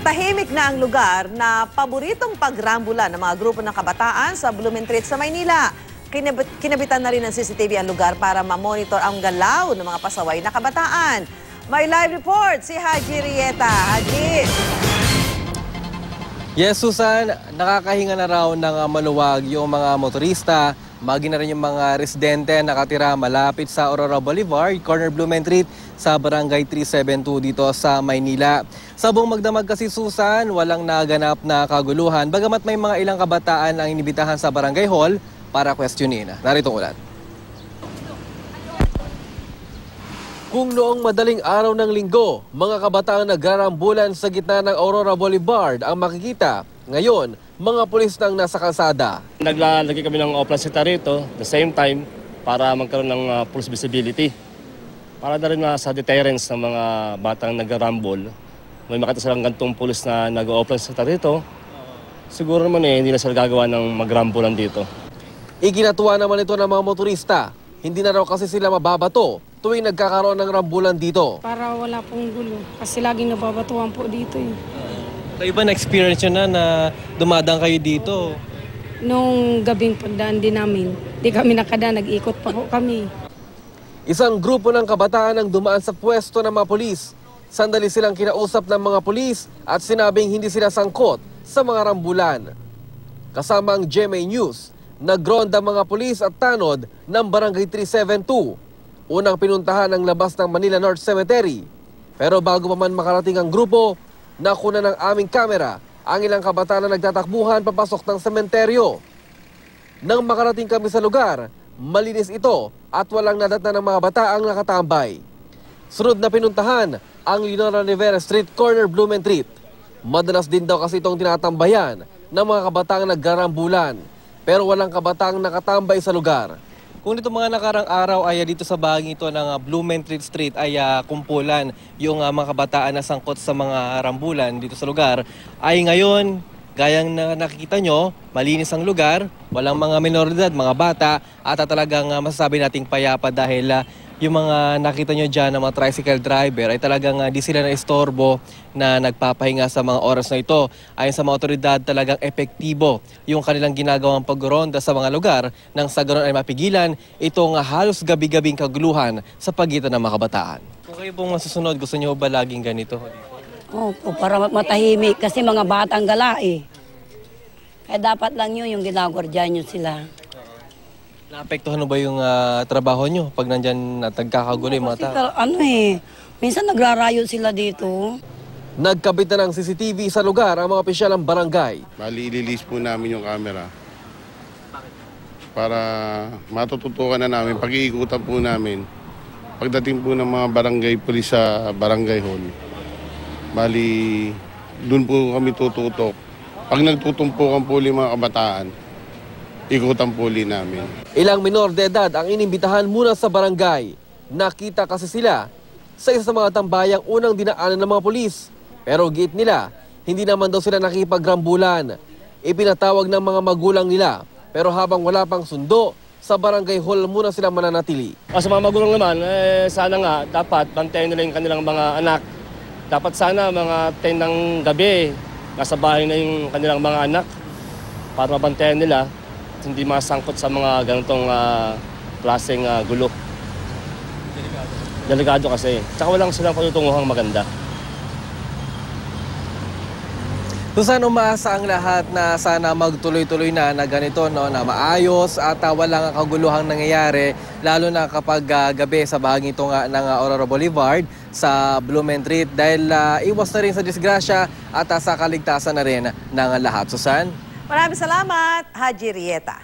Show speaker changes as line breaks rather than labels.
Tahimik na ang lugar na paboritong pagrambulan ng mga grupo ng kabataan sa Blumentritt sa Maynila. Kinabitan na rin ng CCTV ang lugar para ma-monitor ang galaw ng mga pasaway na kabataan. May live report si Haji Rieta. Haji!
Yes, Susan, nakakahinga na raw ng maluwag yung mga motorista, maging na rin yung mga residente nakatira malapit sa Aurora Boulevard, corner Blumentritt sa Barangay 372 dito sa Maynila. Sa buong magdamag kasi, Susan, walang naganap na kaguluhan, bagamat may mga ilang kabataan ang inibitahan sa Barangay Hall para questionin. Narito ang ulat. Kung noong madaling araw ng linggo, mga kabataang naggarambulan sa gitna ng Aurora Boulevard ang makikita, ngayon, mga pulis nang nasa kalsada.
Naglalagay kami ng oplasita rito, the same time, para magkaroon ng police visibility. Para na rin sa deterrence ng mga batang nagrarambol. May makita silang gantong pulis na nag-oplasita rito, siguro naman hindi na sila gagawa ng magrambulan dito.
Iginatuwa naman ito ng mga motorista. Hindi na raw kasi sila mababato tuwing nagkakaroon ng rambulan dito.
Para wala pong gulo, kasi laging nababatuan po dito eh.
Kayo ba na-experience nyo na dumadang kayo dito?
Nung gabing pagdaan din namin, di kami nakadaan, nag-ikot pa po kami.
Isang grupo ng kabataan ang dumaan sa pwesto ng mga pulis. Sandali silang kinausap ng mga pulis at sinabing hindi sila sangkot sa mga rambulan. Kasama ang GMA News, nagronda mga pulis at tanod ng Barangay 372. Unang pinuntahan ang labas ng Manila North Cemetery. Pero bago pa man makarating ang grupo, nakuna ng aming kamera ang ilang kabataan na nagtatakbuhan papasok ng sementeryo. Nang makarating kami sa lugar, malinis ito at walang nadatnan ng mga bataang nakatambay. Sunod na pinuntahan ang Leonora Rivera Street, corner Blumentritt. Madalas din daw kasi itong tinatambayan ng mga kabataang naggarambulan. Pero walang kabataang nakatambay sa lugar. Kung dito mga nakarang araw ay dito sa bahagi ito ng Blumentritt Street ay kumpulan yung mga kabataan na sangkot sa mga rambulan dito sa lugar, ay ngayon, gayang nakikita nyo, malinis ang lugar, walang mga minoridad, mga bata, at talagang masasabi nating payapa dahil yung mga nakita nyo dyan ng mga tricycle driver ay talagang di sila na-istorbo na nagpapahinga sa mga oras na ito. Ayon sa mga otoridad, talagang epektibo yung kanilang ginagawang pagronda sa mga lugar nang sa ganoon ay mapigilan itong halos gabi-gabing kaguluhan sa pagitan ng mga kabataan. Kung kayo pong masusunod, gusto nyo ba laging ganito?
Opo, para matahimik kasi mga batang gala eh. Kaya dapat lang yun, yung ginagwardyan nyo sila.
Naapektuhan ba yung trabaho nyo pag nandyan at nagkakagulo yung mga tao?
Minsan nagrarayo sila dito.
Nagkabit na ng CCTV sa lugar ang mga opisyal ng barangay.
Bali, ililis po namin yung camera para matututukan na namin, pag-iikutan po namin. Pagdating po ng mga barangay pulis sa barangay hall, bali, dun po kami tututok. Pag nagtutumpukan po yung mga kabataan, ikutan po namin.
Ilang minor de edad ang inimbitahan muna sa barangay. Nakita kasi sila sa isa sa mga tambayang unang dinaanan ng mga pulis. Pero gate nila, hindi naman daw sila nakipagrambulan. Ipinatawag ng mga magulang nila. Pero habang wala pang sundo, sa barangay hall muna sila mananatili.
Sa mga magulang naman, sana nga dapat bantayan nila yung kanilang mga anak. Dapat sana mga 10 ng gabi, nasa bahay na yung kanilang mga anak para mabantayan nila. Hindi masangkot sa mga ganitong klaseng gulo. Delikado kasi. Tsaka walang silang patutunguhang maganda.
Susan, umaasa ang lahat na sana magtuloy-tuloy na ganito, no, na maayos at walang kaguluhang nangyayari, lalo na kapag gabi sa bahagi ito nga ng Aurora Boulevard sa Blumentritt dahil iwas na rin sa disgrasya at sa kaligtasan na rin ng lahat. Susan?
Maraming salamat, Haji Rieta.